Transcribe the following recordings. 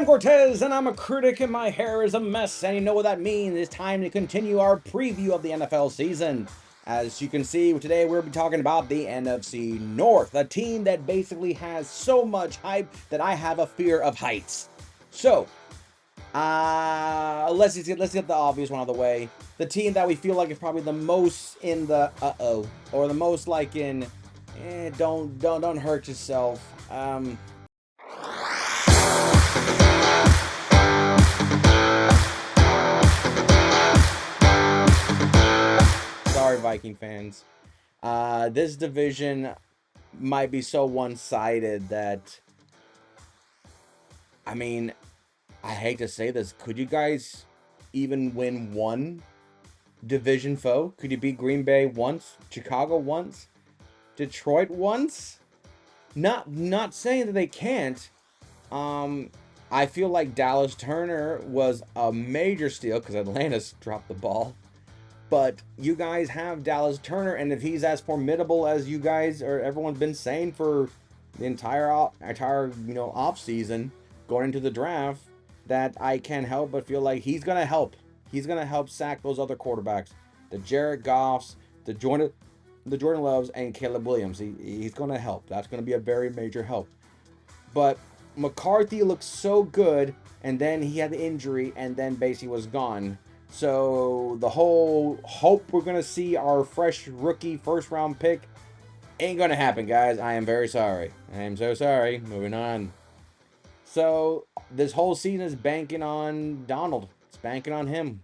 I'm Cortez, and I'm a critic, and my hair is a mess, and you know what that means. It's time to continue our preview of the NFL season. As you can see, today we'll be talking about the NFC North, a team that basically has so much hype that I have a fear of heights. So, let's get the obvious one out of the way. The team that we feel like is probably the most in the or the most like in, don't hurt yourself. Sorry, Viking fans. This division might be so one-sided that, I mean, I hate to say this. Could you guys even win one division foe? Could you beat Green Bay once, Chicago once, Detroit once? Not saying that they can't. I feel like Dallas Turner was a major steal because Atlanta's dropped the ball. But you guys have Dallas Turner, and if he's as formidable as you guys or everyone's been saying for the entire off season going into the draft, that I can't help but feel like he's gonna help. He's gonna help sack those other quarterbacks, the Jared Goffs, the Jordan Loves, and Caleb Williams. He's gonna help. That's gonna be a very major help. But McCarthy looked so good, and then he had the injury, and then basically was gone. So the whole hope we're gonna see our fresh rookie first round pick ain't gonna happen, guys. I am very sorry. I am so sorry. Moving on. So this whole season is banking on Donald. It's banking on him.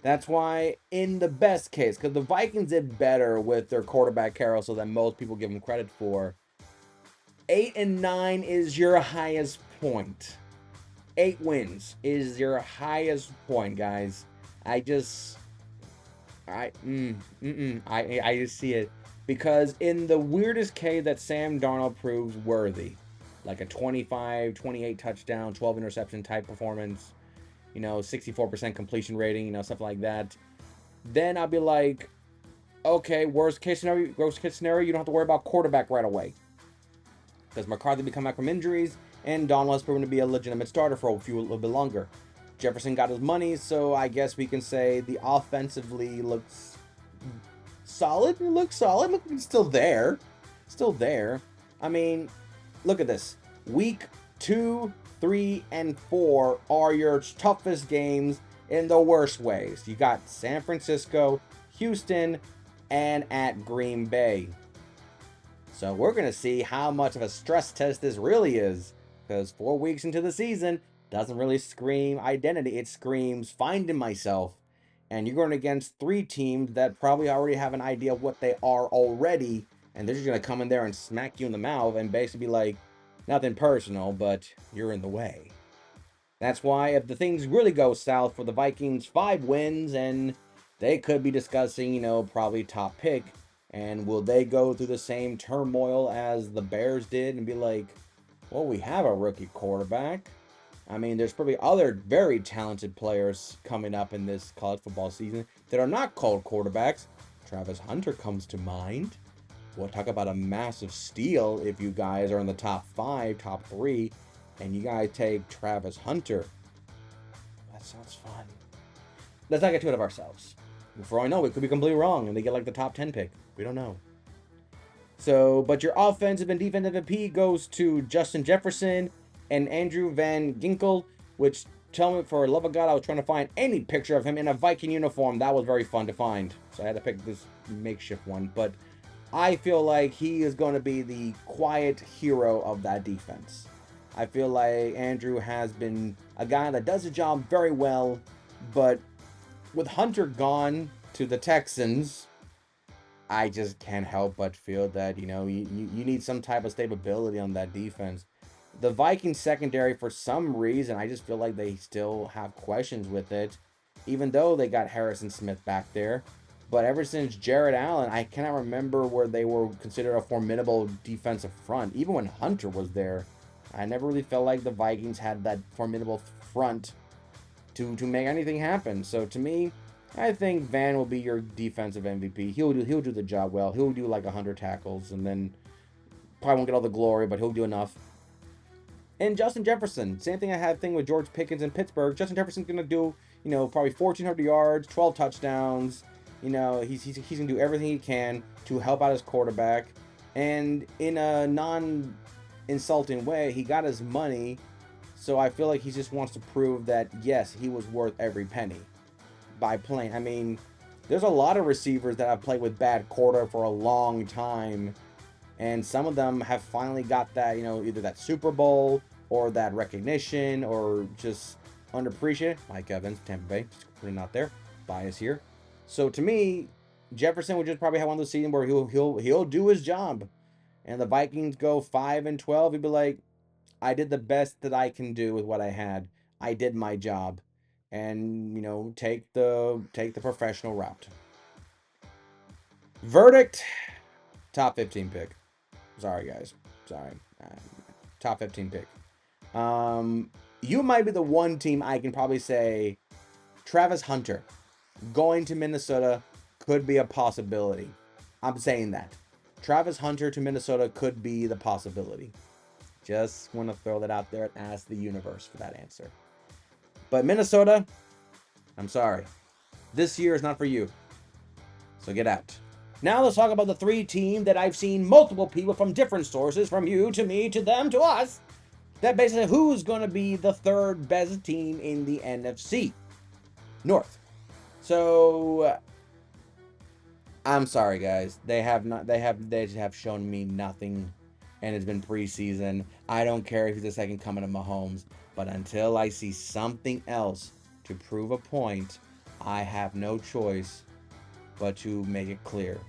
That's why, in the best case, because the Vikings did better with their quarterback carousel than most people give them credit for. 8-9 is your highest point. 8 wins is your highest point, guys. I just see it, because in the weirdest case that Sam Darnold proves worthy, like a 25, 28 touchdown, 12 interception type performance, 64% completion rating, stuff like that, then I'll be like, okay, worst case scenario, you don't have to worry about quarterback right away, because McCarthy will come back from injuries, and Donald has proven to be a legitimate starter for a little bit longer. Jefferson got his money, so I guess we can say the offensively looks solid. It looks solid. Look, it's still there. Still there. I mean, look at this. Week 2, 3, and 4 are your toughest games in the worst ways. You got San Francisco, Houston, and at Green Bay. So we're going to see how much of a stress test this really is, because 4 weeks into the season doesn't really scream identity. It screams finding myself. And you're going against 3 teams that probably already have an idea of what they are already, and they're just going to come in there and smack you in the mouth and basically be like, nothing personal, but you're in the way. That's why if the things really go south for the Vikings, 5 wins, and they could be discussing, probably top pick. And will they go through the same turmoil as the Bears did and be like, well, we have a rookie quarterback? I mean, there's probably other very talented players coming up in this college football season that are not called quarterbacks. Travis Hunter comes to mind. We'll talk about a massive steal if you guys are in the top 5, top 3, and you guys take Travis Hunter. That sounds fun. Let's not get too ahead of ourselves. For all I know, we could be completely wrong and they get like the top 10 pick. We don't know. So, but your offensive and defensive MVP goes to Justin Jefferson and Andrew Van Ginkel, which, tell me, for the love of God, I was trying to find any picture of him in a Viking uniform. That was very fun to find. So I had to pick this makeshift one. But I feel like he is going to be the quiet hero of that defense. I feel like Andrew has been a guy that does the job very well, but with Hunter gone to the Texans, I just can't help but feel that, you need some type of stability on that defense. The Vikings secondary, for some reason, I just feel like they still have questions with it, even though they got Harrison Smith back there. But ever since Jared Allen, I cannot remember where they were considered a formidable defensive front. Even when Hunter was there, I never really felt like the Vikings had that formidable front to make anything happen. So to me, I think Van will be your defensive MVP. He'll do the job well. He'll do like 100 tackles, and then probably won't get all the glory, but he'll do enough. And Justin Jefferson, same thing I had thing with George Pickens in Pittsburgh. Justin Jefferson's gonna do, probably 1,400 yards, 12 touchdowns. He's gonna do everything he can to help out his quarterback. And in a non-insulting way, he got his money. So I feel like he just wants to prove that yes, he was worth every penny by playing. I mean, there's a lot of receivers that have played with bad quarter for a long time, and some of them have finally got that, either that Super Bowl or that recognition or just underappreciated. Mike Evans, Tampa Bay, just putting it out there, bias here. So to me, Jefferson would just probably have one of those seasons where he'll do his job, and the Vikings go 5-12. He'd be like, I did the best that I can do with what I had. I did my job, and take the professional route. Verdict: top 15 pick. Sorry guys, sorry. Top 15 pick. You might be the one team I can probably say Travis Hunter going to Minnesota could be a possibility. I'm saying that. Travis Hunter to Minnesota could be the possibility. Just want to throw that out there and ask the universe for that answer. But Minnesota, I'm sorry. This year is not for you. So get out. Now let's talk about the three teams that I've seen multiple people from different sources, from you to me to them to us, that basically who's going to be the third best team in the NFC North. So I'm sorry, guys. They have shown me nothing, and it's been preseason. I don't care if he's the second coming of Mahomes, but until I see something else to prove a point, I have no choice but to make it clear.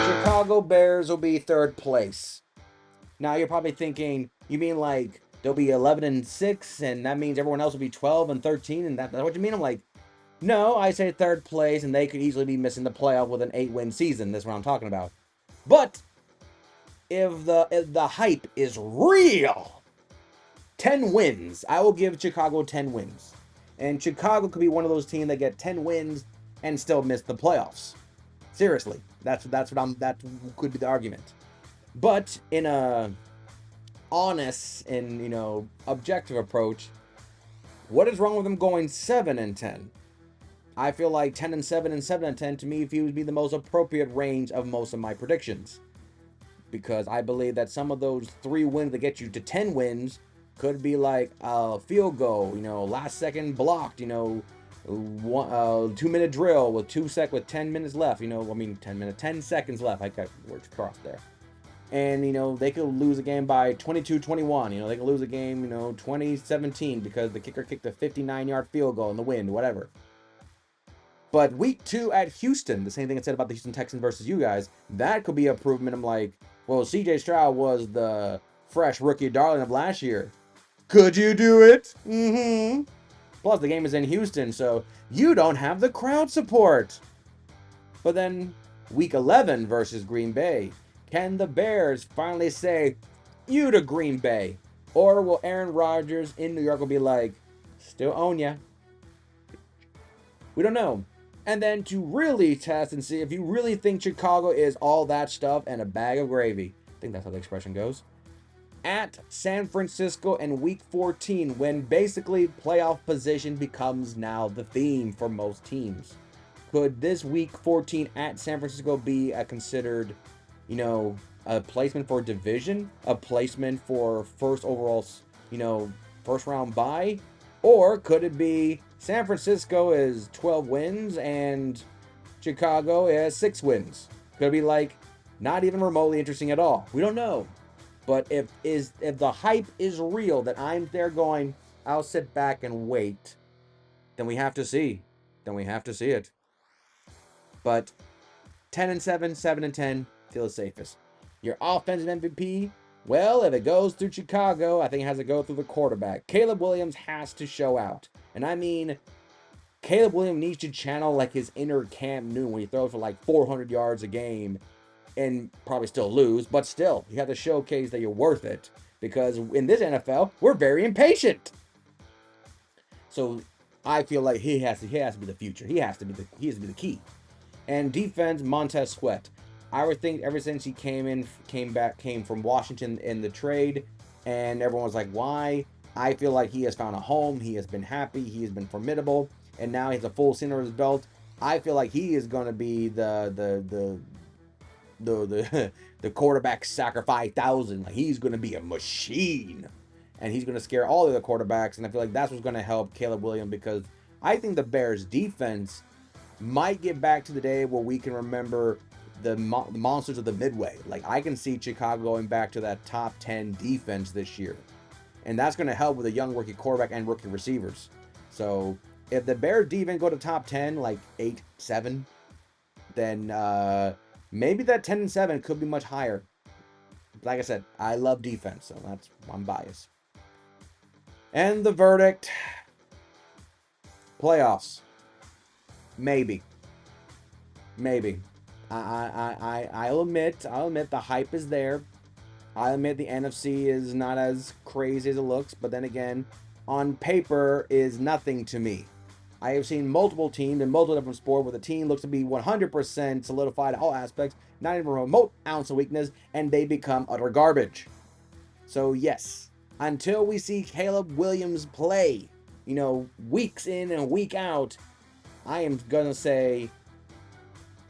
Chicago Bears will be third place. Now you're probably thinking, you mean like they'll be 11-6, and that means everyone else will be 12-13, and that's what you mean? I'm like, no, I say third place, and they could easily be missing the playoff with an 8-win season. That's what I'm talking about. But if the hype is real, 10 wins. I will give Chicago 10 wins, and Chicago could be one of those teams that get 10 wins and still miss the playoffs. Seriously, that could be the argument. But in a honest and objective approach, what is wrong with them going 7-10? I feel like 10-7 and 7-10 to me would be the most appropriate range of most of my predictions, because I believe that some of those 3 wins that get you to 10 wins could be like a field goal, last second blocked, 2-minute drill with 10 minutes left, 10 seconds left. I got words crossed there. And they could lose a game by 22-21. They could lose a game 20-17 because the kicker kicked a 59-yard field goal in the wind, whatever. But week 2 at Houston, the same thing I said about the Houston Texans versus you guys, that could be a improvement. I'm like, well, CJ Stroud was the fresh rookie darling of last year. Could you do it? Mm-hmm. Plus, the game is in Houston, so you don't have the crowd support. But then, week 11 versus Green Bay, can the Bears finally say, you to Green Bay? Or will Aaron Rodgers in New York will be like, still own ya? We don't know. And then to really test and see if you really think Chicago is all that stuff and a bag of gravy, I think that's how the expression goes, at San Francisco in week 14, when basically playoff position becomes now the theme for most teams. Could this week 14 at San Francisco be a considered, a placement for division, a placement for first overall, first round bye? Or could it be San Francisco is 12 wins and Chicago is 6 wins? Could it be like not even remotely interesting at all? We don't know. But if the hype is real that I'm there going, I'll sit back and wait, then we have to see. Then we have to see it. But 10-7, 7-10 feels safest. Your offensive MVP, well, if it goes through Chicago, I think it has to go through the quarterback. Caleb Williams has to show out. And I mean, Caleb Williams needs to channel like his inner Cam Newton when he throws for like 400 yards a game and probably still lose, but still, you have to showcase that you're worth it, because in this NFL, we're very impatient. So I feel like he has to be the future. He has to be the key. And defense, Montez Sweat. I would think ever since he came from Washington in the trade, and everyone was like, why? I feel like he has found a home. He has been happy. He has been formidable, and now he has a full season under his belt. I feel like he is going to be the quarterback sacrifice 1,000. Like, he's going to be a machine, and he's going to scare all the other quarterbacks. And I feel like that's what's going to help Caleb Williams, because I think the Bears defense might get back to the day where we can remember the monsters of the Midway. Like, I can see Chicago going back to that top 10 defense this year, and that's going to help with a young rookie quarterback and rookie receivers. So if the Bears defense go to top 10, like 8-7, then maybe that 10-7 could be much higher. Like I said, I love defense, so I'm biased. And the verdict: playoffs. Maybe. I'll admit the hype is there. I'll admit the NFC is not as crazy as it looks, but then again, on paper is nothing to me. I have seen multiple teams in multiple different sports where the team looks to be 100% solidified in all aspects, not even a remote ounce of weakness, and they become utter garbage. So yes, until we see Caleb Williams play, weeks in and week out, I am gonna say,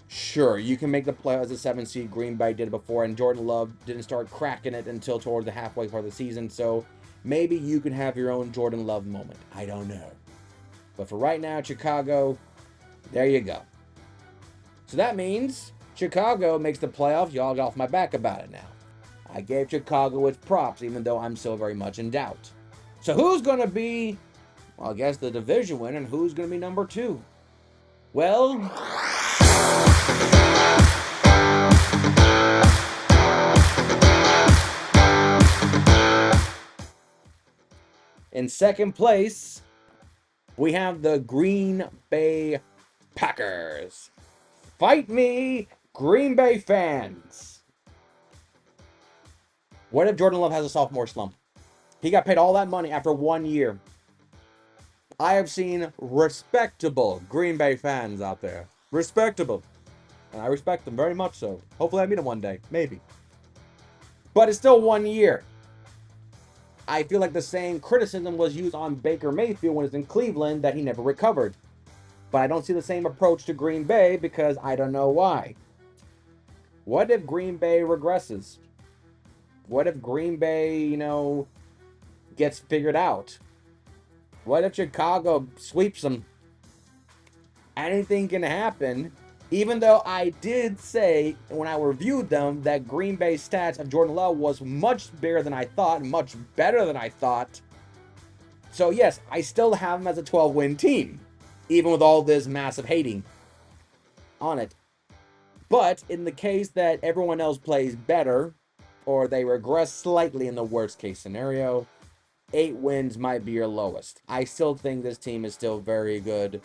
sure, you can make the playoffs as a 7 seed. Green Bay did it before, and Jordan Love didn't start cracking it until towards the halfway part of the season. So maybe you can have your own Jordan Love moment. I don't know. But for right now, Chicago, there you go. So that means Chicago makes the playoffs. Y'all got off my back about it now. I gave Chicago its props, even though I'm still very much in doubt. So who's going to be, well, I guess, the division winner, and who's going to be number 2? Well, in second place, we have the Green Bay Packers. Fight me, Green Bay fans. What if Jordan Love has a sophomore slump? He got paid all that money after 1 year. I have seen respectable Green Bay fans out there. Respectable. And I respect them very much so. Hopefully I meet them one day. Maybe. But it's still 1 year. I feel like the same criticism was used on Baker Mayfield when he was in Cleveland, that he never recovered. But I don't see the same approach to Green Bay, because I don't know why. What if Green Bay regresses? What if Green Bay, gets figured out? What if Chicago sweeps them? Anything can happen. Even though I did say when I reviewed them that Green Bay's stats of Jordan Love was much bigger than I thought, much better than I thought. So yes, I still have them as a 12-win team, even with all this massive hating on it. But in the case that everyone else plays better, or they regress slightly in the worst case scenario, 8 wins might be your lowest. I still think this team is still very good.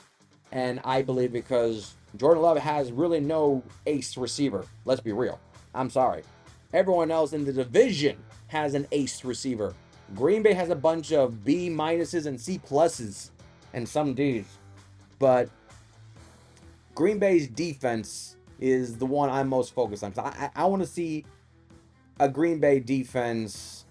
And I believe because Jordan Love has really no ace receiver. Let's be real. I'm sorry. Everyone else in the division has an ace receiver. Green Bay has a bunch of B minuses and C pluses and some D's. But Green Bay's defense is the one I'm most focused on. I want to see a Green Bay defense,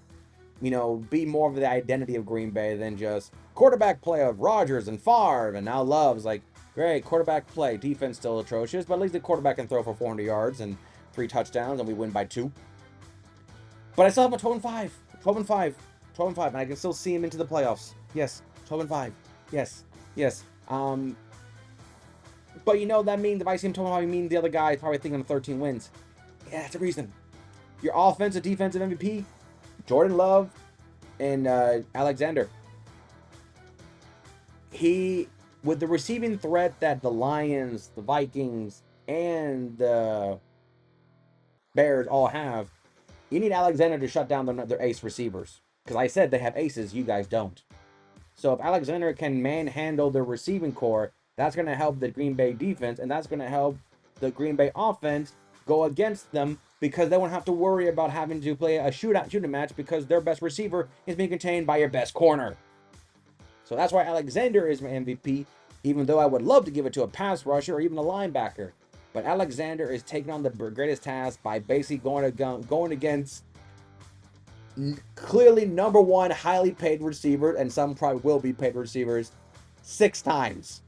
be more of the identity of Green Bay than just quarterback play of Rodgers and Favre, and now Love's like, great, quarterback play, defense still atrocious, but at least the quarterback can throw for 400 yards and 3 touchdowns, and we win by 2. But I still have a 12-5, and I can still see him into the playoffs. Yes, 12-5, yes. But that means if I see him 12-5, it means the other guy is probably thinking of 13 wins. Yeah, that's the reason. Your offensive, defensive MVP, Jordan Love and Alexander. With the receiving threat that the Lions, the Vikings, and the Bears all have, you need Alexander to shut down their ace receivers. Because I said they have aces, you guys don't. So if Alexander can manhandle their receiving core, that's going to help the Green Bay defense, and that's going to help the Green Bay offense go against them, because they won't have to worry about having to play a shooting match because their best receiver is being contained by your best corner. So that's why Alexander is my MVP, even though I would love to give it to a pass rusher or even a linebacker. But Alexander is taking on the greatest task by basically going against clearly number one highly paid receiver, and some probably will be paid receivers, 6 times.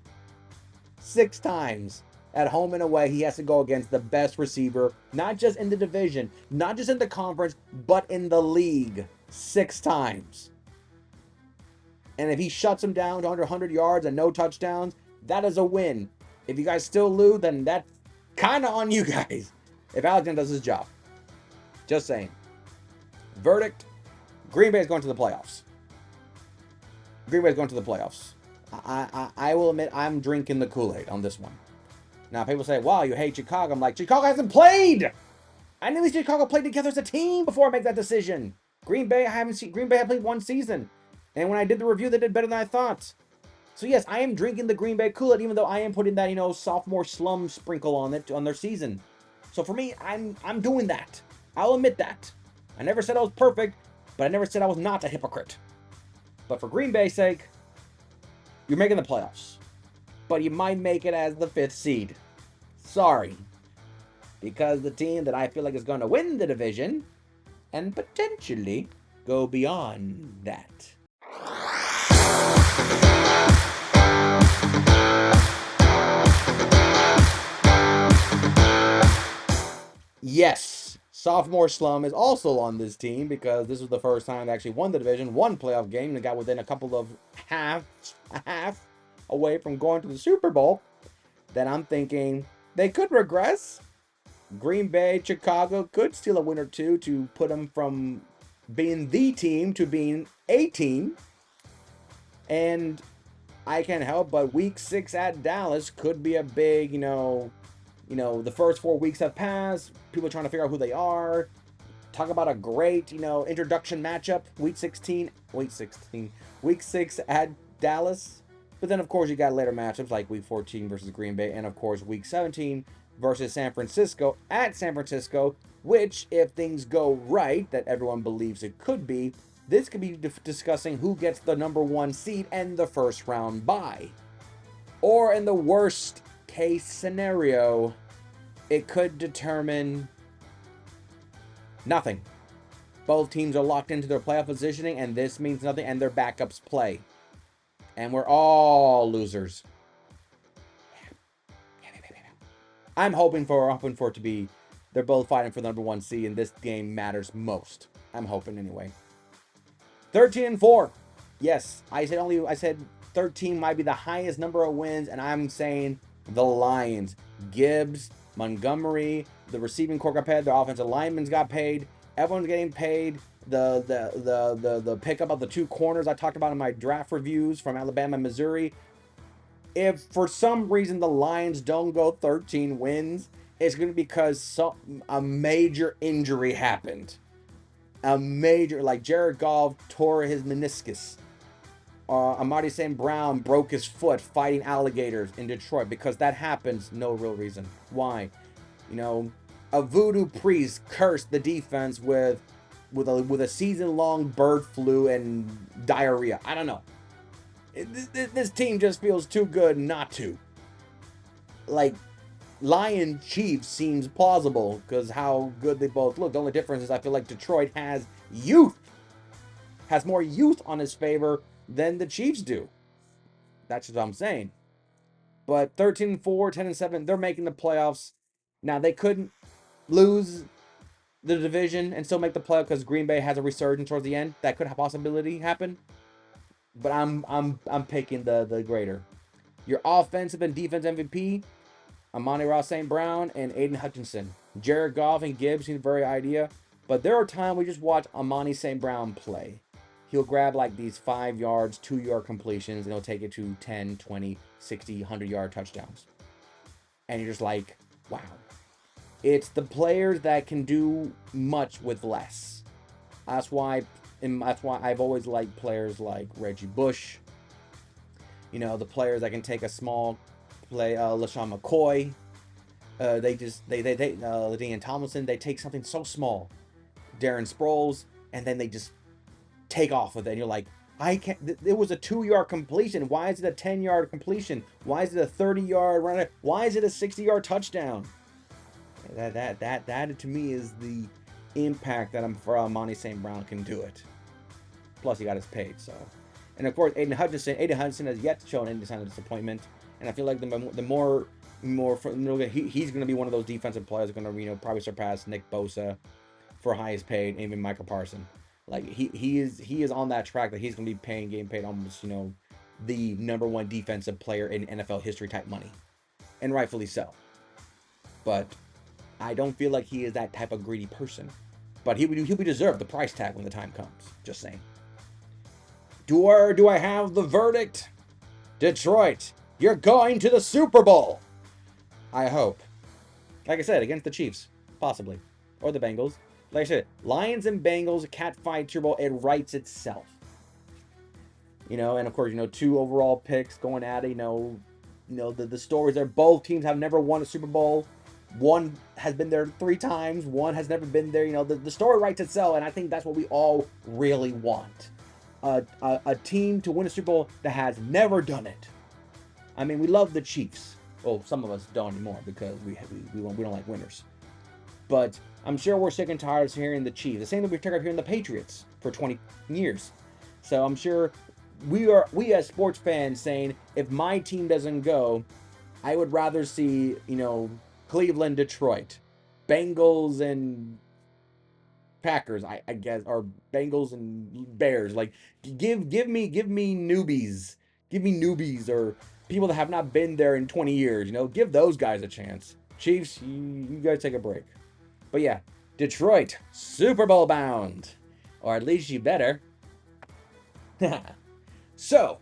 6 times. At home and away, he has to go against the best receiver, not just in the division, not just in the conference, but in the league. 6 times. And if he shuts him down to under 100 yards and no touchdowns, that is a win. If you guys still lose, then that's kind of on you guys. If Alexander does his job. Just saying. Verdict, Green Bay is going to the playoffs. Green Bay is going to the playoffs. I will admit I'm drinking the Kool-Aid on this one. Now, people say, wow, you hate Chicago. I'm like, Chicago hasn't played. I knew Chicago played together as a team before I make that decision. Green Bay, I haven't seen. Green Bay had played one season. And when I did the review, they did better than I thought. So, yes, I am drinking the Green Bay Kool-Aid, even though I am putting that, sophomore slum sprinkle on it, on their season. So, for me, I'm doing that. I'll admit that. I never said I was perfect, but I never said I was not a hypocrite. But for Green Bay's sake, you're making the playoffs. But you might make it as the 5th seed. Sorry. Because the team that I feel like is going to win the division and potentially go beyond that. Yes, sophomore slum is also on this team because this was the first time they actually won the division, won playoff game, and got within a couple of half away from going to the Super Bowl. Then I'm thinking they could regress. Green Bay, Chicago could steal a win or two to put them from being the team to being a team. And I can't help but week 6 at Dallas could be a big, the first 4 weeks have passed. People are trying to figure out who they are. Talk about a great, introduction matchup. Week 6 at Dallas. But then, of course, you got later matchups like week 14 versus Green Bay. And, of course, week 17 versus San Francisco at San Francisco. Which, if things go right, that everyone believes it could be, this could be discussing who gets the number 1 seed and the first round bye. Or in the worst case scenario, it could determine nothing. Both teams are locked into their playoff positioning, and this means nothing, and their backups play. And we're all losers. I'm hoping for it to be they're both fighting for the number 1 seed, and this game matters most. I'm hoping anyway. 13-4. Yes, I said 13 might be the highest number of wins, and I'm saying the Lions. Gibbs, Montgomery, the receiving corps got paid, the offensive linemen got paid, everyone's getting paid. The pickup of the 2 corners I talked about in my draft reviews from Alabama and Missouri. If for some reason the Lions don't go 13 wins, it's going to be because a major injury happened. A major, like Jared Goff tore his meniscus. Amari St. Brown broke his foot fighting alligators in Detroit because that happens. No real reason. Why? A voodoo priest cursed the defense with a season-long bird flu and diarrhea. I don't know. This team just feels too good not to. Like, Lion Chiefs seems plausible because how good they both look. The only difference is I feel like Detroit has more youth on his favor than the Chiefs do. That's what I'm saying. But 13-4, 10-7, they're making the playoffs. Now they couldn't lose the division and still make the playoff because Green Bay has a resurgence towards the end. That could have possibility happen. But I'm picking the greater. Your offensive and defense MVP, Amon-Ra St. Brown and Aiden Hutchinson. Jared Goff and Gibbs seem very idea. But there are times we just watch Amani St. Brown play. He'll grab like these 5 yards, 2-yard completions, and he'll take it to 10, 20, 60, 100-yard touchdowns. And you're just like, wow. It's the players that can do much with less. That's why I've always liked players like Reggie Bush. The players that can take a small play, LaShawn McCoy. LaDainian Tomlinson, they take something so small. Darren Sproles, and then they just take off with it. And you're like, I can't. It was a 2-yard completion. Why is it a 10-yard completion? Why is it a 30-yard run? Why is it a 60-yard touchdown? That to me is the impact that I'm for Monty St. Brown can do it. Plus, he got his paid. So, and of course, Aiden Hudson has yet to show any sign of disappointment. And I feel like the more he's going to be one of those defensive players going to probably surpass Nick Bosa for highest paid, and even Michael Parsons. Like he is on that track that he's going to be getting paid almost the number one defensive player in NFL history type money, and rightfully so. But I don't feel like he is that type of greedy person. But he'll be deserved the price tag when the time comes. Just saying. Do I have the verdict? Detroit, you're going to the Super Bowl. I hope. Like I said, against the Chiefs, possibly, or the Bengals. Like I said, Lions and Bengals catfight Super Bowl. It writes itself. And of course, 2 overall picks going at it. The stories there. Both teams have never won a Super Bowl. One has been there 3 times. One has never been there. The story writes itself, and I think that's what we all really want. A team to win a Super Bowl that has never done it. I mean, we love the Chiefs. Well, some of us don't anymore because we don't like winners. But I'm sure we're sick and tired of hearing the Chiefs. The same that we've tired of hearing the Patriots for 20 years. So I'm sure we as sports fans saying, if my team doesn't go, I would rather see, Cleveland, Detroit, Bengals and Packers, I guess, or Bengals and Bears. Like, give me newbies. Give me newbies or people that have not been there in 20 years. Give those guys a chance. Chiefs, you guys take a break. But yeah, Detroit, Super Bowl bound. Or at least you better. So,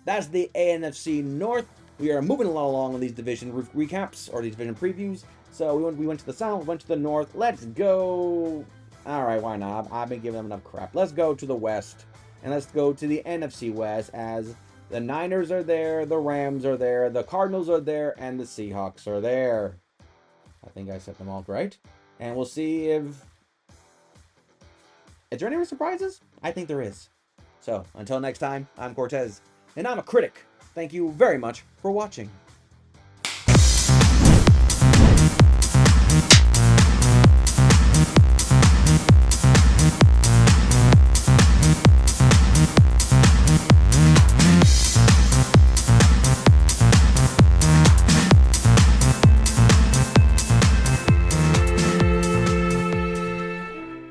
that's the NFC North. We are moving along on these division recaps or these division previews. So we went to the South, went to the North. Let's go. All right, why not? I've been giving them enough crap. Let's go to the West, and let's go to the NFC West as the Niners are there, the Rams are there, the Cardinals are there, and the Seahawks are there. I think I set them all right. And we'll see if... Is there any surprises? I think there is. So, until next time, I'm Cortez, and I'm a critic. Thank you very much for watching.